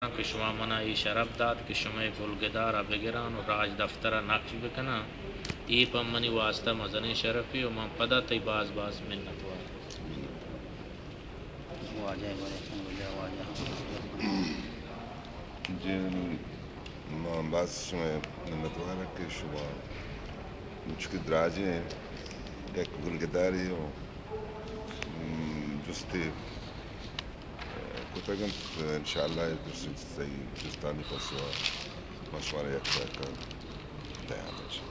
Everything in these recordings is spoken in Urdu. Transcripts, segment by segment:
که شما منایی شرف داد که شما گلگدار بگیران و راج دفتر نقش بکنن ای پا منی واسطه مزن شرفی و من پدا تی باز منت ما باز شما منتوارا که شما چون دراجه یک گلگداری و جسته کتاگن انشاءالله درست سعی جستانی پسوا مشوره یک کار تیار باشه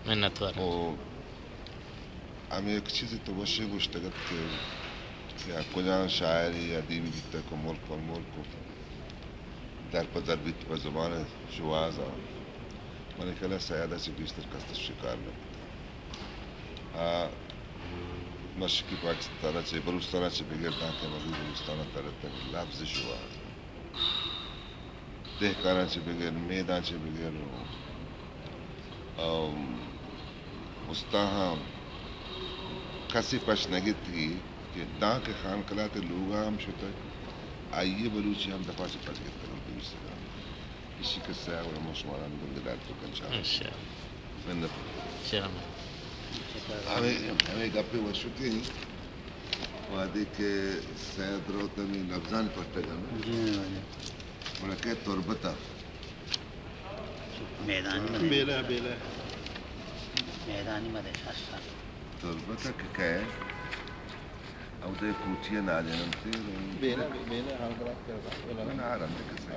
منت و اما یک چیزی تو باشه گوشتگت یا کجا شاعری ادیبی بیتا کو ملک و ملک در پدر بیت په زبان شوازا من کله سیاده چې بیشتر کست شکار نه مشکی پاکستان چې بلوچستان چې بغیر دا کې موجود بلوچستان تر لفظ شواز دهکاران چې بغیر میدان چې بغیر مستاهم کسی پشنگی تھی کہ دا کے خان کلاتے لوگ ہم شتا آئیے بلوچی ہم دفعہ سے پاس گئے اسی کے سیاہ اور مشماران گلگدار تو کنشاء ہمیں گپے وشوتی ہیں وادی کے سید روتمی لفظان پڑھتے گا انہا کہ تربتا میدانی مدشاشتا تربتا کہ ہے او دے کوچیا نہ جنم سے بیلا حال خراب کر رہا میں نہ رہا میں کسے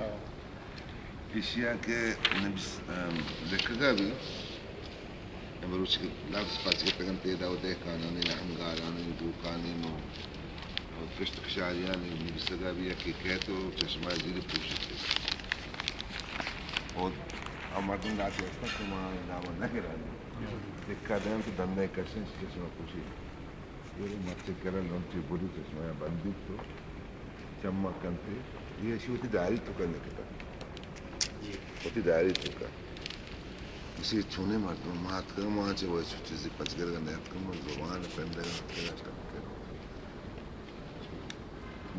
اشیاء کے لکھا گا بھی بلوچ کے لفظ پاس کے تگن تیدا و دے کانانی ہنگارانی دوکانی نو کشت کشاریانی نبسگا بھی کہ کہتو چشمہ زیر پوشتے اور مردم لاتے ہیں کہ ماں نامن نہ کرانی لکھا دیں تو دندے کشن چشمہ پوشی یہ مرچے کرن لونچی بولی چشمہ بندی تو چمکنتے یہ شوتی داری تو کرنے کے ہوتی داری تو کا اسی چھونے مردم مات کر ماں چے وہ چیزیں پچ کر گا نیت کم زبان پہن لے گا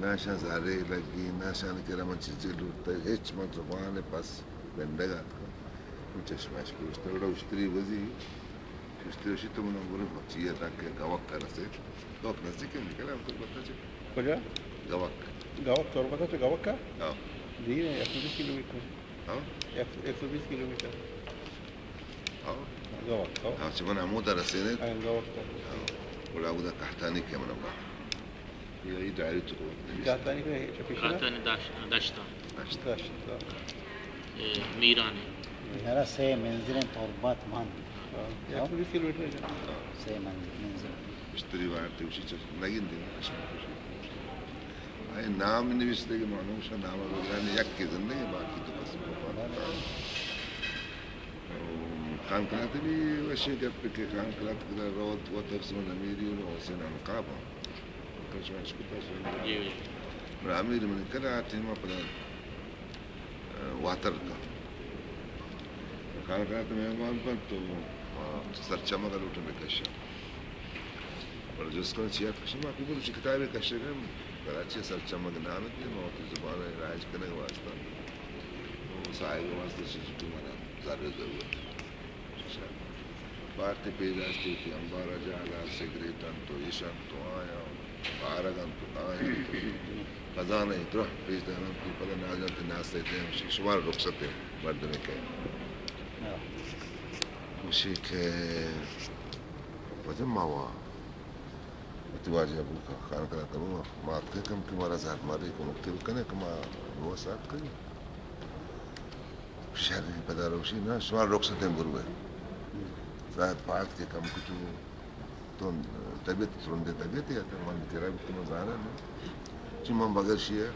ناشا زارے لگی ناشا نے کرا من چیزیں لوٹتا ہے ہچ من زبان پاس پہن لے گا چشمش پوشتا بڑا اشتری وزی اشتری وشی تو منہ برو بچی ہے تاکہ گوک کر رسے گوک نزدیک ہے نکلا ہم کو بتا چھے کجا گوک تو بتا چھے گوک کا دیر ہے 120 کلومیٹر 120 کلومیٹر گوک چھے من عمودہ رسے نے گوک تا بڑا عمودہ کہتانی کیا من با یہ ڈائری چکو کہتانی کو ہے کہتانی داشتا میرانی میرا سے منزل تربت من 120 کلومیٹر سے منزل اشتری وارتی اسی چیز لگین دینا اشما خوشی آئے نام نویستے کہ معنوشا نام وغیرہ یک کی زندگی باقی تو بس خان کلاتے بھی وشی جب کہ خان کلاتے کلا روت و تفسمن امیری و حسین انقابا کشما اشکتا شوئے اور امیر من کلا آتی ما پدا واتر کا خان کلاتے میں امان پر تو سرچمہ کا لوٹا میں کشا اور جس کو چیات کشا ما پیبر اچھی کتابی کشا گئے کراچی سرچمہ کا نام ہے موتی زبان رائج کرنے واسطہ سائے کے واسطے شجتو منا زیادہ ضرورت بارتی پیداشتی تھی امبارا جالا سگریٹن تو ایشان تو آیا بارگان تو آیا خزانہ اترہ پیدانا کی پتہ ناجان تے ناستے تھے شمار رخصت ہیں مرد میں کہے اسی کہ پجم ماوا اتواجی ابو کا خان کرا کروں مات کے کم کی مارا ذات ماری کو مکتب کنے کما وہ ساتھ کری شہر کی پدہ روشی نا شمار رخصت ہیں بروے ذات پاک کے کم کچھ تو طبیعت سرندے طبیعت ہے من تیرا بھی تم زارا نا چی من بغیر شیئے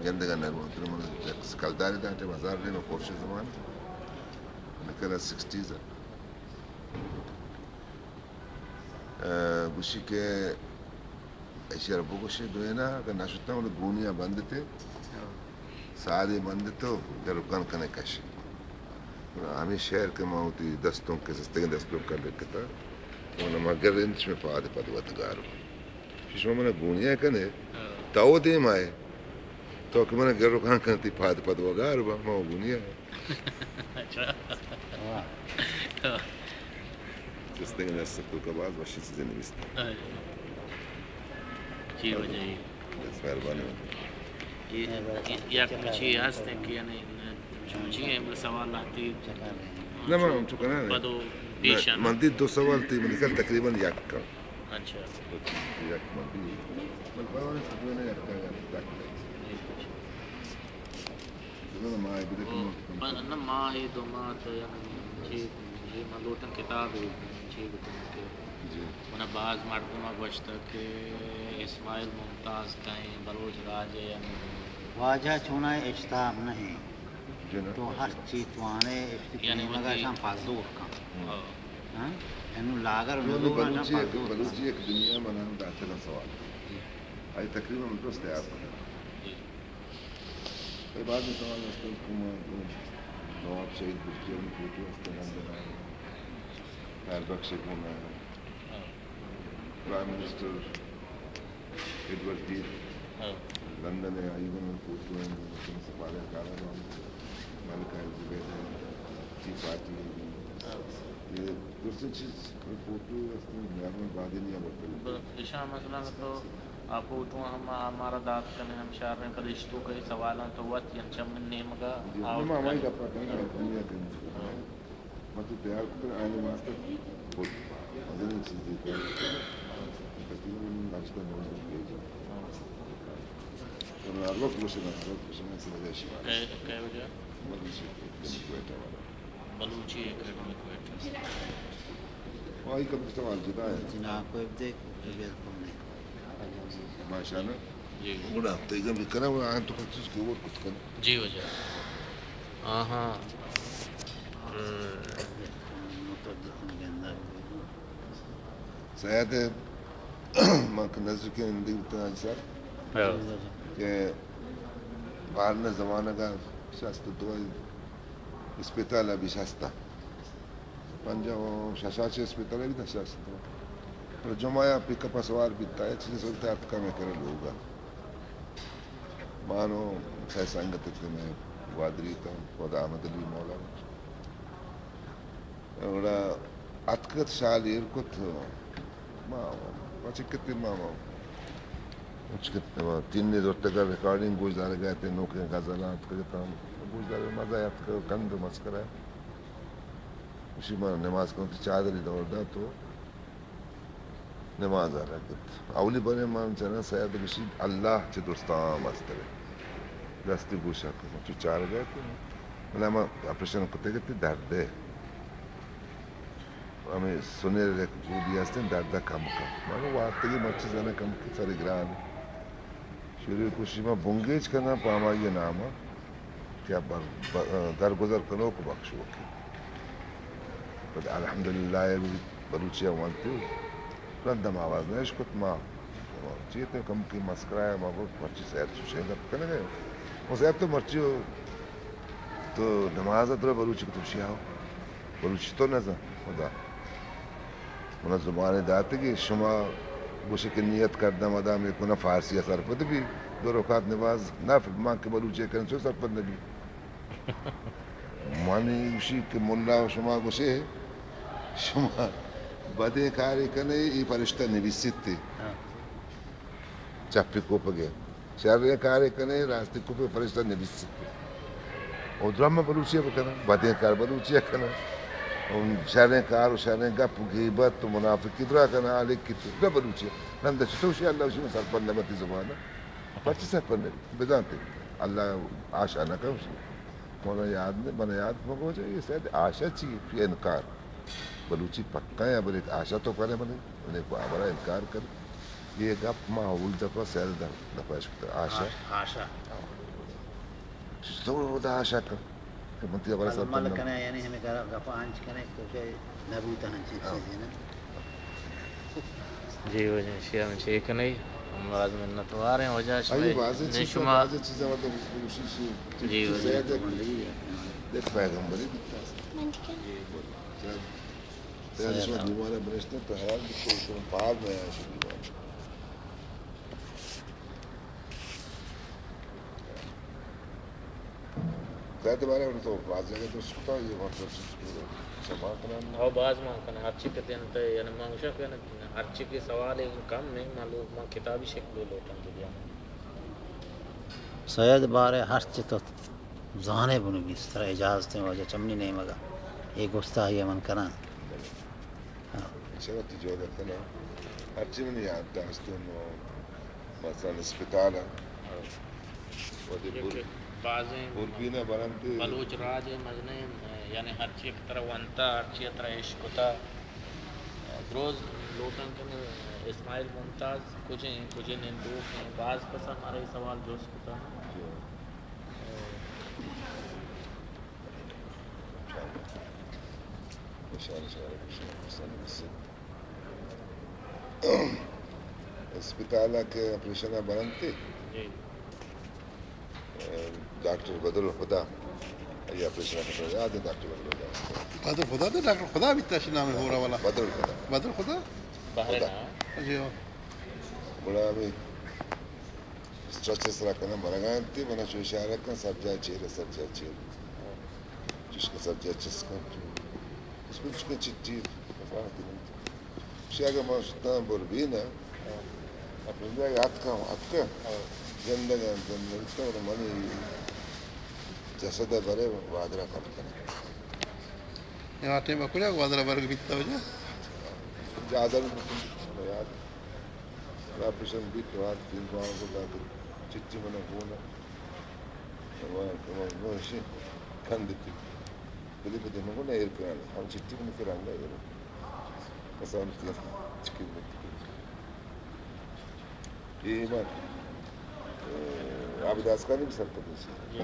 گندگا نرمان تر من کلداری دانتے مزار دینا کورش زمان نکرہ 60s گوشی کے ایسی ربو گوشی دوینا اگر ناشتا ہوں گونیاں بند تھے سادے بند تو درکان کنے کشی ہمیں شہر کے ماں دستوں کے سستے دستوں کر لکھتا انہوں مگر انچ میں پا دے پا دے واتگارو ششمہ منہ گونیاں کنے تاو دیم آئے تو کہ میں نے گھر کہاں کرتی پاد پد وغیرہ میں وہ بنیا اچھا جس طرح نسل تو کا بعض وشی سے نویستا جی وجہ ہی بس مہربانی یک مچی هستن که یعنی چی هم سوال لاتی نه من تو کنه بدو پیشن من دید 2 سوال تی من کل تقریبا یک کا اچھا یک من دید من باور سدونه یک کا تو ما ایبده نه ما هی دو ما تو چی جی من لوٹن کتاب چی بتون که من بعض مردم گوشت که اسماعیل ممتاز کہیں بلوچ راج واجہ چونا اجتاب نہیں تو ہر چیز توانے یعنی مگر شام فازدور کا یعنی لاگر بلوچی ایک دنیا میں نام داخلہ سوال آئی تقریباً درست ہے آپ کا کئی بعد میں سوال ہے نواب شہید بشتی اور فوٹو استعمال بنا خیر بخش گھوما ہے prime minister Edward tell London ہے ایون میں فوٹو ہیں سفارہ کارا ملکہ الزبیت ٹی پارٹی یہ دوسری چیز فوٹو میں بادی نہیں بڑھتے اشاء مثلا تو آپ فوٹو ہم ہمارا داد کرنے ہم شہر میں فرشتوں کے سوال تو وقت ینچم نیم کا ہماری کا پتہ ہے مطلب تیار کر آنے واسطے مدنی چیزیں ناشتہ موجود بھیجا اور الوقت وشنا سے لگا شیوا کیا وجہ بلوچی کوئٹہ والا بلوچی اکیڈمی کوئٹہ وہی کب سوال جدا ہے جناب کو دیکھ بالکل نہیں ماشاء اللہ جی بڑا ہفتہ ہی بھی کرا وہ آن تو کچھ اس کو اور کچھ کرنا جی وجہ ہاں سیاد ماں کا نظر کے اندر اتنا صاحب کہ باہر زمانہ کا شاستہ تو اسپتال ابھی شاستہ پنجا شاشاچے اسپتال بھی تھا شاستہ پر جمعہ پک اپ سوار بیتا ہے چیزیں سوچتے آپ کا میں کرے لوگا مانو سہ سنگت کے میں وادری کا خدا احمد علی مولا اور اتکت شالیر کو تھا ماں پچکتے ماں تین دور تک ریکارڈنگ گوشدار گئے تھے نوکریاں غزلات کرتا ہوں گوشدار مزہ آیا تھا کند مسکرا اسی میں نماز کروں تو چادری دوڑ دا تو نماز آ رہا ہے اولی بنے مان چنا سیاد بشی اللہ چھ دوستان مسترے دستی گوشا کروں تو چار گئے تھے مطلب ہم آپریشن کرتے گئے درد ہے ہمیں سنے رہے بودی ہستے درد کم مانو وارتگی مچی زنہ کم کی ساری گران شروع کشی میں بنگیج کرنا پاما یہ نام کیا درگزر کرو کو بخشو کی الحمدللہ بلوچیہ مانتے رندم آواز نیش کت ماں چیتے کم کی مسکرایا ماں بہت مرچی سیر چوشیں گا کنے گئے وہ سیب تو مرچی ہو تو نماز ادھر بلوچی کو توشی آؤ بلوچی تو نظر خدا انہا زبان داتے کہ شما گوشے کی نیت کردہ مدام ایک انہا فارسی اثر پتہ بھی دو رکعت نماز نافل ماں کے بلوچی کرنے چو سر پتہ نبی مانی گوشی کہ ملا شما گوشے شما بدے کاری کنے ای فرشتہ نویسیت تے چپی کو پگے شر کاری کنے راستے کو پہ فرشتہ نویسیت تے اور درام بلوچی بکنا بدے کار بلوچی کنا شریں کار و شریں گپ غیبت و منافقی درا کنا علیک کی تو بلوچی نندہ چطوشی اللہ اسی میں سر پر نبتی زبانہ پرچی سر پر نبی بدانتے اللہ آشا نہ کر اسی مولا یاد نے بنا یاد مگو جائے یہ سید آشا چی فی انکار بلوچی پکا ہے اب ایک آشا تو کرے بنے انہیں کو آبرا انکار کر یہ گپ معول دفعہ سیل دفعہ شکتا آشا تو دا آشا کر مل کنے یعنی ہمیں گفا آنچ کنے تو نبوتا ہنچی چیزیں نا جی وجہ شیعہ میں چیک نہیں ہم باز منت وارے ہیں وجہ شما جی وجہ دیکھ پیغمبری دیکھتا ہے اس میں دیوانا بنشتہ تو حیال دیکھتے اس میں پہاڑ میں آیا شو دیوانا سدایت بارے میں تو بعض جگہ تو سکتا یہ مطلب سما کرنا اور بعض ماں کنا ہر چیز کے دن تے یعنی منگشا کہ ہر چیز کے سوال ایک کم نہیں معلوم ماں کتابی شکل لوٹن دیا سید بارے ہر چیز تو زانے بنو بھی اس طرح اجازتیں وجہ چمنی نہیں مگا ایک گستاخی من کرا شرط جو ہے نا ہر چیز میں یاد داشت مثلا اسپتال بوربینا برانتے بلوچ راج مجنے یعنی ہر چیز طرح ونتا ہر چیز طرح عشقتا روز لوٹن کے اسماعیل ممتاز کچھ نندوک ہیں بعض پس ہمارے سوال جو سکتا اسپتال کے آپریشن برانتے ڈاکٹر بدر الخدا یہ آپریشن کرتا یاد ہے ڈاکٹر بدر الخدا بدر خدا تو ڈاکٹر خدا بھی تشریح نام ہے ہو رہا والا بدر الخدا بدر خدا باہر جی بڑا بھی اسٹرچ رکھنا مرگان تھی منا شو اشارہ کا سب جائے چیر جس کا سب جائے چس کا اس میں چکے چٹی شاگا ما شتا بوربینا اپنے جائے ہاتھ کا زندگی زندگی اور منی جسد برے وادرا کرتا یہ آٹے میں کچھ وادرا برگ بیتتا ہو جا جادر یاد آپریشن بیت رات 3 پاؤں کو تاکہ چچی منا بونا نوشی کھند تھی بلی بدے میں بونا ایر کرانا ہم چٹی میں کرانا ایر کسان تھی چکی میں یہ بات عابد اسکانی بھی سر پتہ